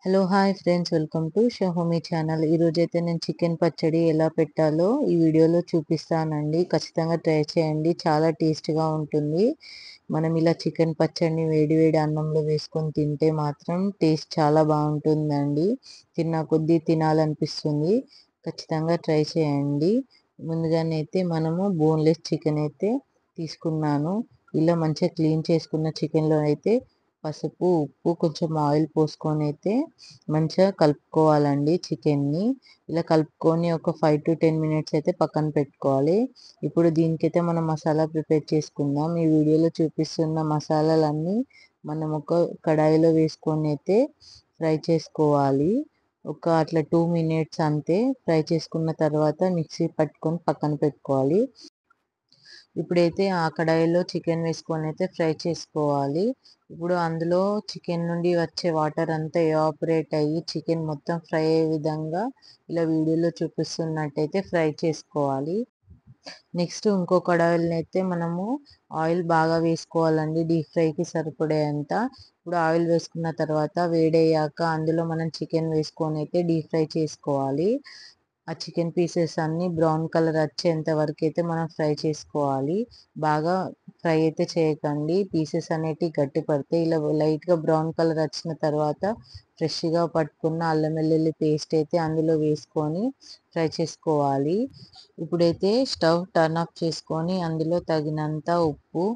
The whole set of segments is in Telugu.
Hello hi friends, welcome to షహోమి ఛానల్. ఈరోజైతే నేను చికెన్ పచ్చడి ఎలా పెట్టాలో ఈ వీడియోలో చూపిస్తానండి. ఖచ్చితంగా ట్రై చేయండి, చాలా టేస్ట్గా ఉంటుంది. మనం ఇలా చికెన్ పచ్చడిని వేడి వేడి అన్నంలో వేసుకొని తింటే మాత్రం టేస్ట్ చాలా బాగుంటుందండి. తిన్నా కొద్దీ తినాలనిపిస్తుంది. ఖచ్చితంగా ట్రై చేయండి. ముందుగానైతే మనము బోన్లెస్ చికెన్ అయితే తీసుకున్నాను. ఇలా మంచిగా క్లీన్ చేసుకున్న చికెన్లో అయితే పసుపు, ఉప్పు, కొంచెం ఆయిల్ పోసుకొని అయితే మంచిగా కలుపుకోవాలండి చికెన్ని. ఇలా కలుపుకొని ఒక 5 to 10 మినిట్స్ అయితే పక్కన పెట్టుకోవాలి. ఇప్పుడు దీనికైతే మనం మసాలా ప్రిపేర్ చేసుకుందాం. ఈ వీడియోలో చూపిస్తున్న మసాలాలన్నీ మనం ఒక కడాయిలో వేసుకొని అయితే ఫ్రై చేసుకోవాలి. అట్లా 2 మినిట్స్ అంతే. ఫ్రై చేసుకున్న తర్వాత మిక్సీ పట్టుకొని పక్కన పెట్టుకోవాలి. ఇప్పుడైతే ఆ కడాయిలో చికెన్ వేసుకొని అయితే ఫ్రై చేసుకోవాలి. ఇప్పుడు అందులో చికెన్ నుండి వచ్చే వాటర్ అంతా ఎవాపరేట్ అయ్యి చికెన్ మొత్తం ఫ్రై అయ్యే విధంగా ఇలా వీడియోలో చూపిస్తున్నట్టయితే ఫ్రై చేసుకోవాలి. నెక్స్ట్ ఇంకో కడాయిలో అయితే మనము ఆయిల్ బాగా వేసుకోవాలండి, డీప్ ఫ్రైకి సరిపడేంత. ఇప్పుడు ఆయిల్ వేసుకున్న తర్వాత వేడయ్యాక అందులో మనం చికెన్ వేసుకొని అయితే డీప్ ఫ్రై చేసుకోవాలి. ఆ చికెన్ పీసెస్ అన్నీ బ్రౌన్ కలర్ వచ్చేంత వరకు అయితే మనం ఫ్రై చేసుకోవాలి. బాగా ఫ్రై అయితే చేయకండి, పీసెస్ అనేటివి గట్టి పడితే. ఇలా లైట్గా బ్రౌన్ కలర్ వచ్చిన తర్వాత ఫ్రెష్గా పట్టుకున్న అల్లం వెల్లుల్లి పేస్ట్ అయితే అందులో వేసుకొని ఫ్రై చేసుకోవాలి. ఇప్పుడైతే స్టవ్ టర్న్ ఆఫ్ చేసుకొని అందులో తగినంత ఉప్పు,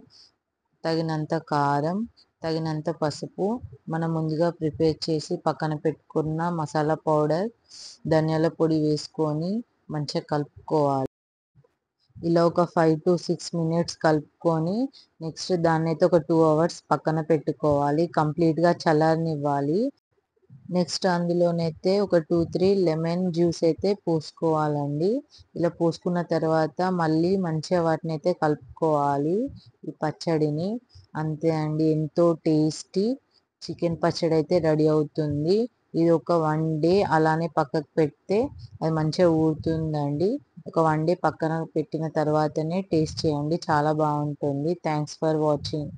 తగినంత కారం, తగినంత పసుపు, మనం ముందుగా ప్రిపేర్ చేసి పక్కన పెట్టుకున్న మసాలా పౌడర్, ధనియాల పొడి వేసుకొని మంచిగా కలుపుకోవాలి. ఇలా ఒక 5 to 6 మినిట్స్ కలుపుకొని నెక్స్ట్ దాన్ని అయితే ఒక 2 hours పక్కన పెట్టుకోవాలి. కంప్లీట్గా చల్లారనివ్వాలి. నెక్స్ట్ అందులోనైతే ఒక 2-3 లెమన్ జ్యూస్ అయితే పోసుకోవాలండి. ఇలా పోసుకున్న తర్వాత మళ్ళీ మంచిగా వాటిని అయితే కలుపుకోవాలి ఈ పచ్చడిని. అంతే అండి, ఎంతో టేస్టీ చికెన్ పచ్చడి అయితే రెడీ అవుతుంది. ఇది ఒక 1 day అలానే పక్కకు పెడితే అది మంచిగా ఊరుతుందండి. ఒక 1 day పక్కన పెట్టిన తర్వాతనే టేస్ట్ చేయండి, చాలా బాగుంటుంది. Thanks for watching.